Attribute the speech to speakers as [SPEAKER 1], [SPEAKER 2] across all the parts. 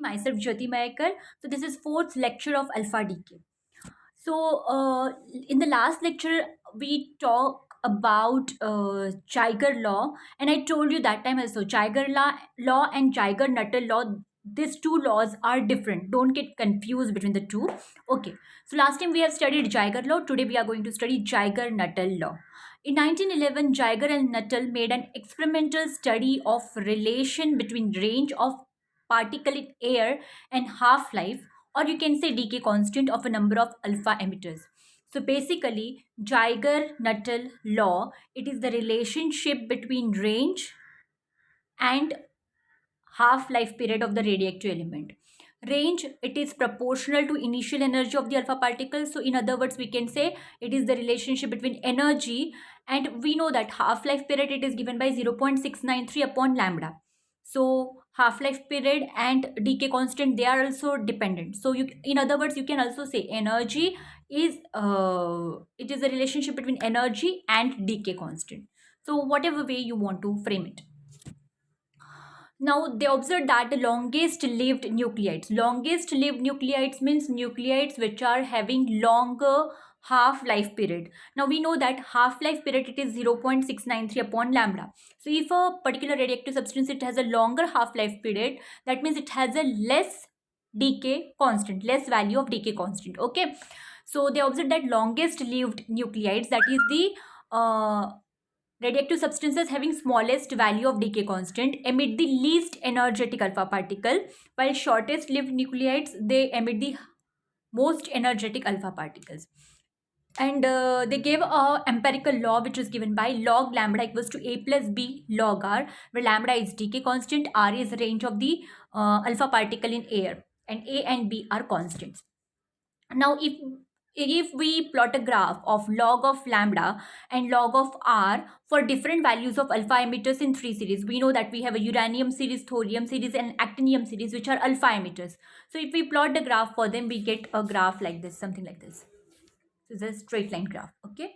[SPEAKER 1] myself Jyoti Mayekar. So this is fourth lecture of alpha decay. So in the last lecture we talk about Geiger law, and I told you that time also law and Geiger-Nuttall law. These two laws are different. Don't get confused between the two. Okay. So last time we have studied Geiger law. Today we are going to study Geiger-Nuttall law. In 1911, Geiger and Nuttall made an experimental study of relation between range of particle in air and half-life, or you can say decay constant of a number of alpha emitters. So basically, Geiger-Nuttall law, it is the relationship between range and half-life period of the radioactive element. Range, it is proportional to initial energy of the alpha particle. So in other words, we can say it is the relationship between energy, and we know that half-life period, it is given by 0.693 upon lambda. So half-life period and decay constant, they are also dependent. So you, in other words, you can also say energy is it is a relationship between energy and decay constant. So whatever way you want to frame it. Now they observed that the longest lived nuclides means nuclides which are having longer half-life period. Now we know that half-life period, it is 0.693 upon lambda. So if a particular radioactive substance, it has a longer half-life period, that means it has a less decay constant, less value of decay constant. Okay. So they observed that longest lived nuclides, that is the radioactive substances having smallest value of decay constant, emit the least energetic alpha particle, while shortest lived nuclides, they emit the most energetic alpha particles. And they gave a empirical law which is given by log lambda equals to a plus b log r, where lambda is decay constant, r is range of the alpha particle in air, and a and b are constants. Now if we plot a graph of log of lambda and log of r for different values of alpha emitters in three series, we know that we have a uranium series, thorium series, and actinium series, which are alpha emitters. So if we plot the graph for them, we get a graph like this, something like this. So it's a straight line graph. Okay.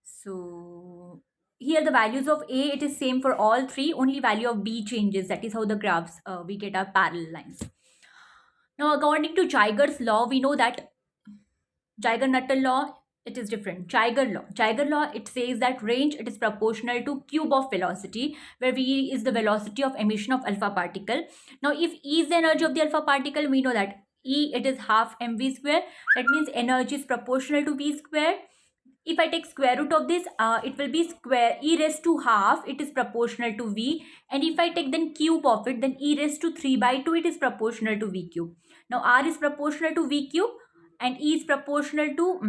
[SPEAKER 1] So here the values of a, it is same for all three, only value of b changes. That is how the graphs we get our parallel lines. Now according to Geiger's law, we know that Geiger-Nuttall law, it is different. Geiger law, it says that range, it is proportional to cube of velocity, where V is the velocity of emission of alpha particle. Now, if E is the energy of the alpha particle, we know that E, it is half mv square. That means energy is proportional to V square. If I take square root of this, it will be square e raised to half, it is proportional to V. And if I take then cube of it, then e raised to 3 by 2, it is proportional to V cube. Now, R is proportional to V cube, and E is proportional to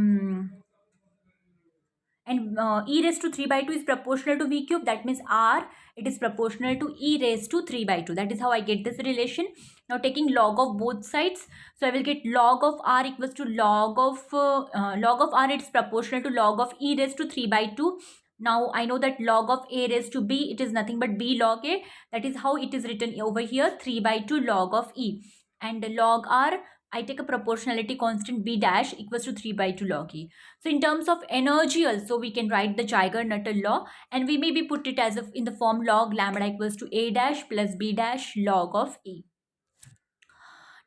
[SPEAKER 1] e raised to 3 by 2 is proportional to V cube. That means R, it is proportional to e raised to 3 by 2. That is how I get this relation. Now taking log of both sides, so I will get log of R equals to log of R, it is proportional to log of e raised to 3 by 2. Now I know that log of a raised to b, it is nothing but b log a. That is how it is written over here, 3 by 2 log of e. And log R, I take a proportionality constant b dash equals to 3 by 2 log e. So in terms of energy also, we can write the Geiger-Nuttall law, and we maybe put it as in the form log lambda equals to a dash plus b dash log of e.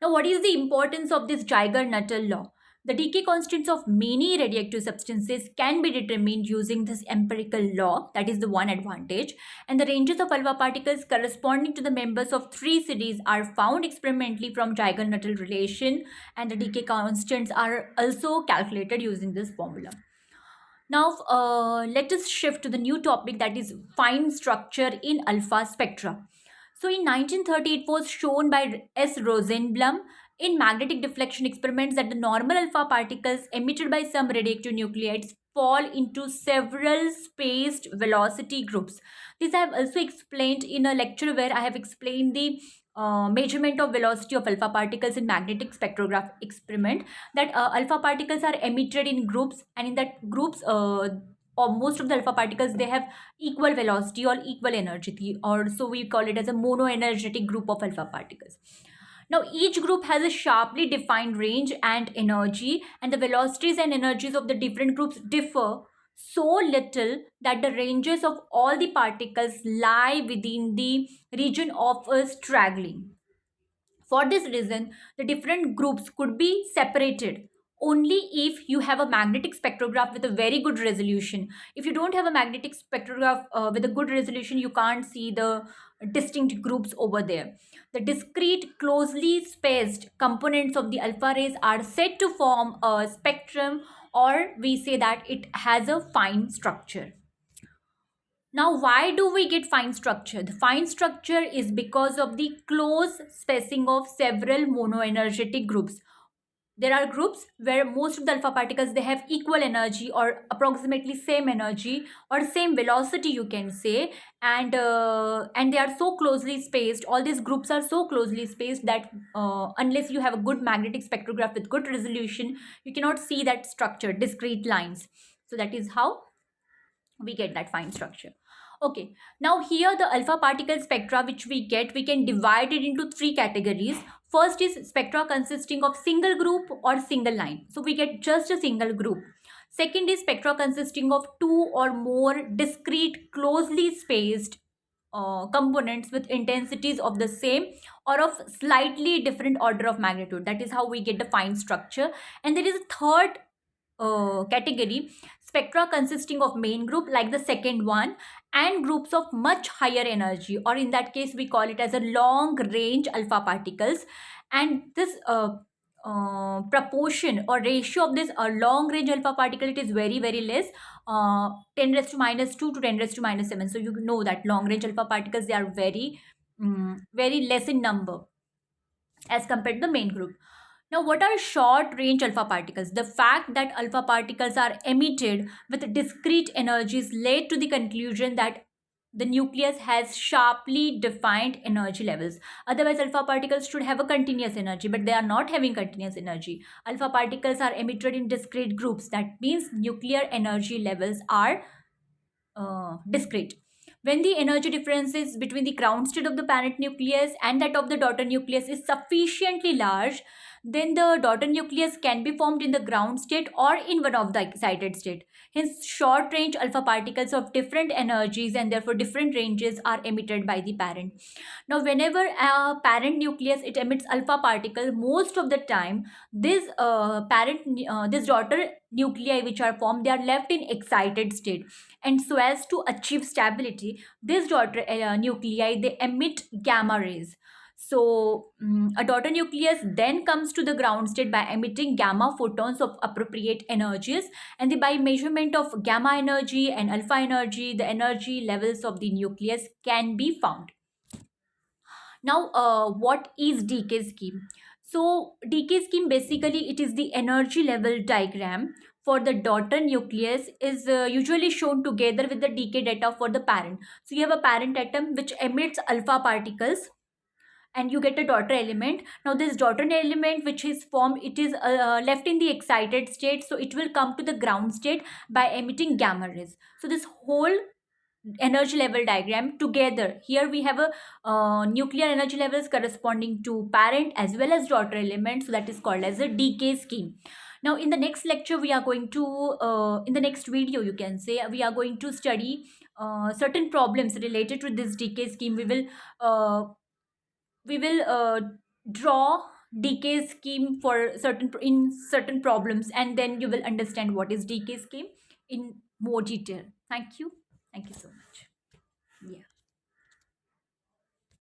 [SPEAKER 1] Now what is the importance of this Geiger-Nuttall law? The decay constants of many radioactive substances can be determined using this empirical law. That is the one advantage. And the ranges of alpha particles corresponding to the members of three series are found experimentally from Geiger-Nuttall relation, and the decay constants are also calculated using this formula. Now let us shift to the new topic, that is fine structure in alpha spectra. So in 1930, it was shown by S. Rosenblum in magnetic deflection experiments that the normal alpha particles emitted by some radioactive nuclides fall into several spaced velocity groups. This I have also explained in a lecture where I have explained the measurement of velocity of alpha particles in magnetic spectrograph experiment, that alpha particles are emitted in groups, and in that groups or most of the alpha particles, they have equal velocity or equal energy, or so we call it as a monoenergetic group of alpha particles. Now each group has a sharply defined range and energy, and the velocities and energies of the different groups differ so little that the ranges of all the particles lie within the region of a straggling. For this reason, the different groups could be separated only if you have a magnetic spectrograph with a very good resolution. If you don't have a magnetic spectrograph with a good resolution, you can't see the distinct groups over there. The discrete, closely spaced components of the alpha rays are said to form a spectrum, or we say that it has a fine structure. Now, why do we get fine structure? The fine structure is because of the close spacing of several monoenergetic groups. There are groups where most of the alpha particles, they have equal energy or approximately same energy or same velocity, you can say, and they are so closely spaced. All these groups are so closely spaced that unless you have a good magnetic spectrograph with good resolution, you cannot see that structure, discrete lines. So that is how we get that fine structure. Okay, now here the alpha particle spectra which we get, we can divide it into three categories. First is spectra consisting of single group or single line, so we get just a single group. Second is spectra consisting of two or more discrete, closely spaced components with intensities of the same or of slightly different order of magnitude. That is how we get the fine structure. And there is a third category, spectra consisting of main group like the second one, and groups of much higher energy, or in that case we call it as a long range alpha particles. And this proportion or ratio of this long range alpha particle, it is very very less, 10 raised to minus 2 to 10 raised to minus 7. So you know that long range alpha particles, they are very very less in number as compared to the main group. Now, what are short range alpha particles? The fact that alpha particles are emitted with discrete energies led to the conclusion that the nucleus has sharply defined energy levels. Otherwise, alpha particles should have a continuous energy, but they are not having continuous energy. Alpha particles are emitted in discrete groups. That means nuclear energy levels are discrete. When the energy differences between the ground state of the parent nucleus and that of the daughter nucleus is sufficiently large, then the daughter nucleus can be formed in the ground state or in one of the excited state. Hence, short range alpha particles of different energies and therefore different ranges are emitted by the parent. Now, whenever a parent nucleus, it emits alpha particle, most of the time this daughter nuclei which are formed, they are left in excited state, and so as to achieve stability, this daughter nuclei, they emit gamma rays. So a daughter nucleus then comes to the ground state by emitting gamma photons of appropriate energies, and by measurement of gamma energy and alpha energy, the energy levels of the nucleus can be found. Now, what is decay scheme? So decay scheme, basically it is the energy level diagram for the daughter nucleus is usually shown together with the decay data for the parent. So you have a parent atom which emits alpha particles, and you get a daughter element. Now this daughter element which is formed, it is left in the excited state, so it will come to the ground state by emitting gamma rays. So this whole energy level diagram together, here we have a nuclear energy levels corresponding to parent as well as daughter element, so that is called as a decay scheme. Now in the next lecture we are going to in the next video, you can say, we are going to study certain problems related to this decay scheme. We will draw decay scheme for certain problems, and then you will understand what is decay scheme in more detail. Thank you so much. Yeah.